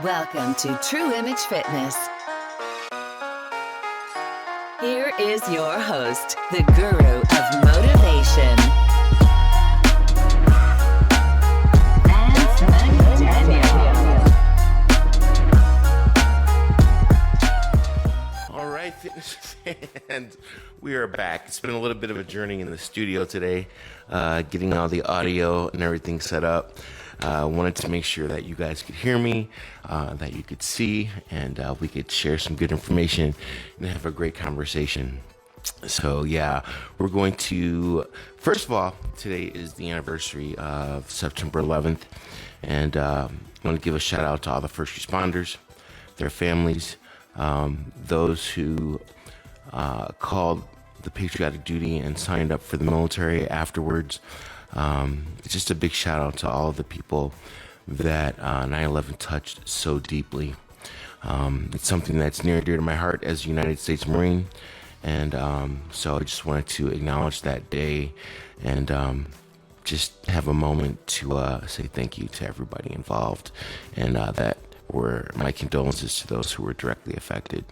Welcome to True Image Fitness. Here is your host, the guru of motivation, Lance Daniel. All right, fitness fans, we are back. It's been a little bit of a journey in the studio today, getting all the audio and everything set up. Wanted to make sure that you guys could hear me, that you could see, and we could share some good information and have a great conversation. So yeah, we're going to, first of all, today is the anniversary of September 11th, and I want to give a shout out to all the first responders, their families, those who called the patriotic duty and signed up for the military afterwards. It's just a big shout out to all of the people that 9/11 touched so deeply. It's something that's near and dear to my heart as a United States Marine, and so I just wanted to acknowledge that day and just have a moment to say thank you to everybody involved, and that were my condolences to those who were directly affected.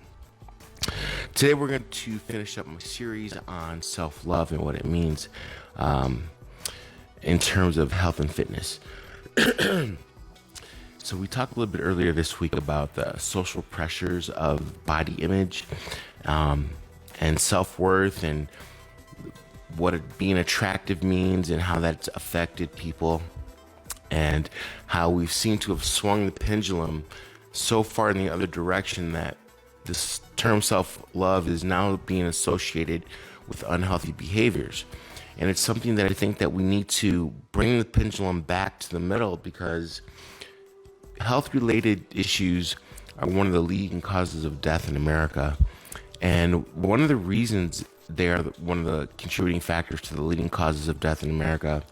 Today we're going to finish up my series on self-love and what it means in terms of health and fitness. So we talked a little bit earlier this week about the social pressures of body image and self-worth, and what being attractive means and how that's affected people, and how we've seemed to have swung the pendulum so far in the other direction that this term self-love is now being associated with unhealthy behaviors. And it's something that I think that we need to bring the pendulum back to the middle, because health-related issues are one of the leading causes of death in America. And one of the reasons they are one of the contributing factors to the leading causes of death in America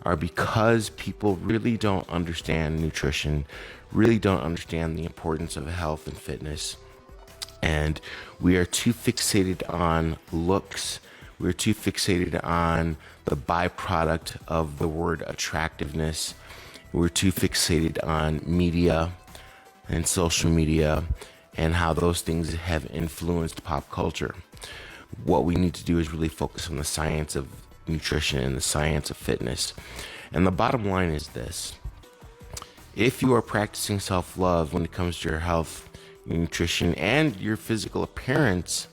are because people really don't understand nutrition, really don't understand the importance of health and fitness. And we are too fixated on looks. We're too fixated on the byproduct of the word attractiveness. We're too fixated on media and social media and how those things have influenced pop culture. What we need to do is really focus on the science of nutrition and the science of fitness. And the bottom line is this: if you are practicing self-love when it comes to your health, your nutrition, and your physical appearance,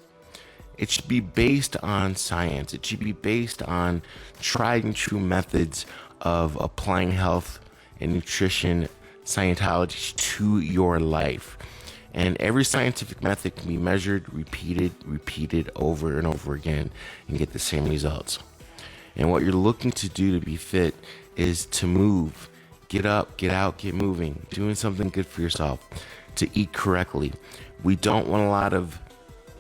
it should be based on science. It should be based on tried and true methods of applying health and nutrition Scientology to your life. And every scientific method can be measured, repeated over and over again, and get the same results. And what you're looking to do to be fit is to move, get up, get out, get moving, doing something good for yourself, to eat correctly. We don't want a lot of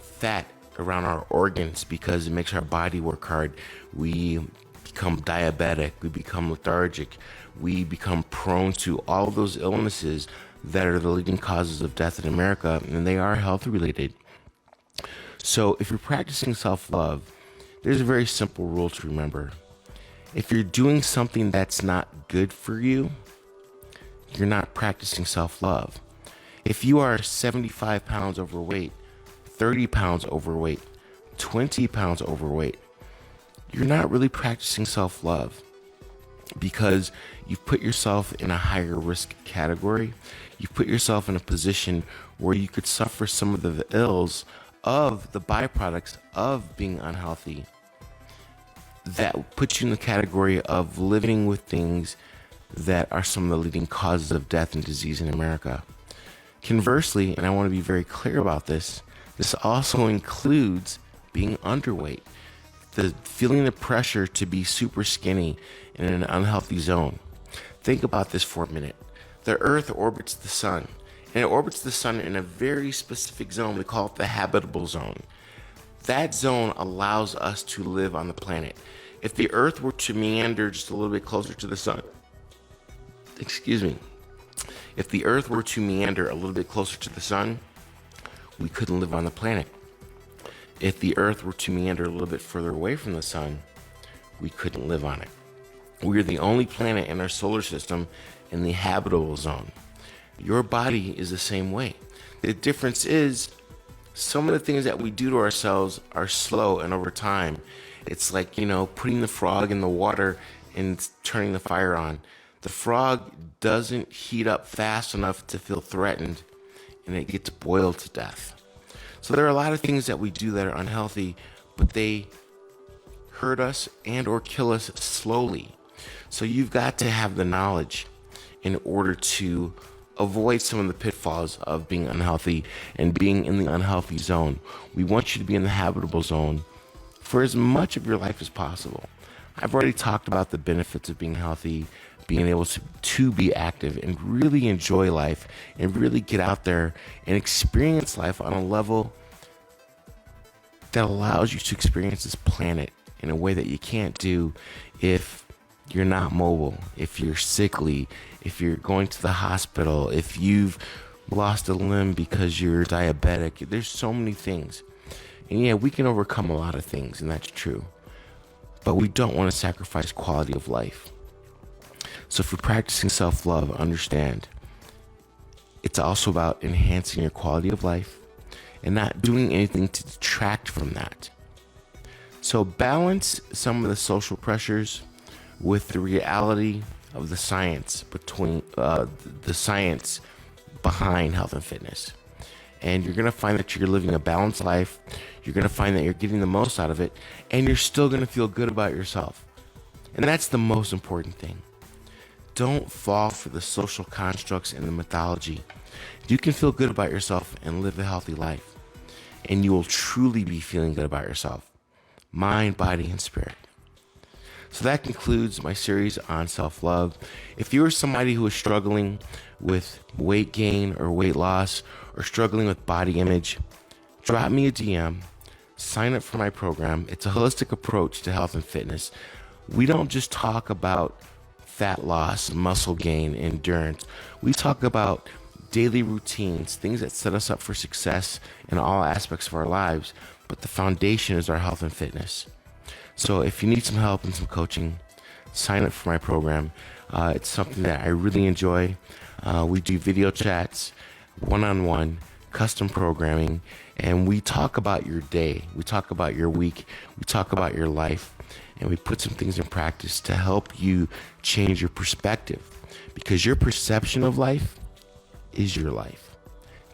fat around our organs because it makes our body work hard. We become diabetic, we become lethargic, we become prone to all of those illnesses that are the leading causes of death in America, and they are health related. So if you're practicing self-love, there's a very simple rule to remember. If you're doing something that's not good for you, you're not practicing self-love. If you are 75 pounds overweight, 30 pounds overweight, 20 pounds overweight, you're not really practicing self-love, because you've put yourself in a higher risk category. You've put yourself in a position where you could suffer some of the ills of the byproducts of being unhealthy. That puts you in the category of living with things that are some of the leading causes of death and disease in America. Conversely, and I want to be very clear about this also includes being underweight, the feeling the pressure to be super skinny in an unhealthy zone. Think about this for a minute. The Earth orbits the sun, and it orbits the sun in a very specific zone. We call it the habitable zone. That zone allows us to live on the planet. If the Earth were to meander just a little bit closer to the sun, if the Earth were to meander a little bit closer to the sun, we couldn't live on the planet. If the Earth were to meander a little bit further away from the sun, we couldn't live on it. We are the only planet in our solar system in the habitable zone. Your body is the same way. The difference is some of the things that we do to ourselves are slow, and over time, it's like, putting the frog in the water and turning the fire on. The frog doesn't heat up fast enough to feel threatened, and it gets boiled to death. So there are a lot of things that we do that are unhealthy, but they hurt us and or kill us slowly. So you've got to have the knowledge in order to avoid some of the pitfalls of being unhealthy and being in the unhealthy zone. We want you to be in the habitable zone for as much of your life as possible. I've already talked about the benefits of being healthy, being able to be active and really enjoy life and really get out there and experience life on a level that allows you to experience this planet in a way that you can't do if you're not mobile, if you're sickly, if you're going to the hospital, if you've lost a limb because you're diabetic. There's so many things. And yeah, we can overcome a lot of things, and that's true. But we don't want to sacrifice quality of life. So if you're practicing self-love, understand it's also about enhancing your quality of life and not doing anything to detract from that. So balance some of the social pressures with the reality of the science behind health and fitness. And you're going to find that you're living a balanced life. You're going to find that you're getting the most out of it, and you're still going to feel good about yourself. And that's the most important thing. Don't fall for the social constructs and the mythology. You can feel good about yourself and live a healthy life, and you will truly be feeling good about yourself, mind, body, and spirit. So that concludes my series on self-love. If you are somebody who is struggling with weight gain or weight loss or struggling with body image, drop me a DM, sign up for my program. It's a holistic approach to health and fitness. We don't just talk about fat loss, muscle gain, endurance. We talk about daily routines, things that set us up for success in all aspects of our lives, but the foundation is our health and fitness. So if you need some help and some coaching, sign up for my program. It's something that I really enjoy. We do video chats, one-on-one, custom programming, and we talk about your day. We talk about your week. We talk about your life, and we put some things in practice to help you change your perspective, because your perception of life is your life.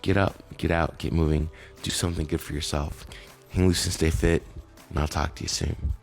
Get up, get out, get moving, do something good for yourself. Hang loose and stay fit, and I'll talk to you soon.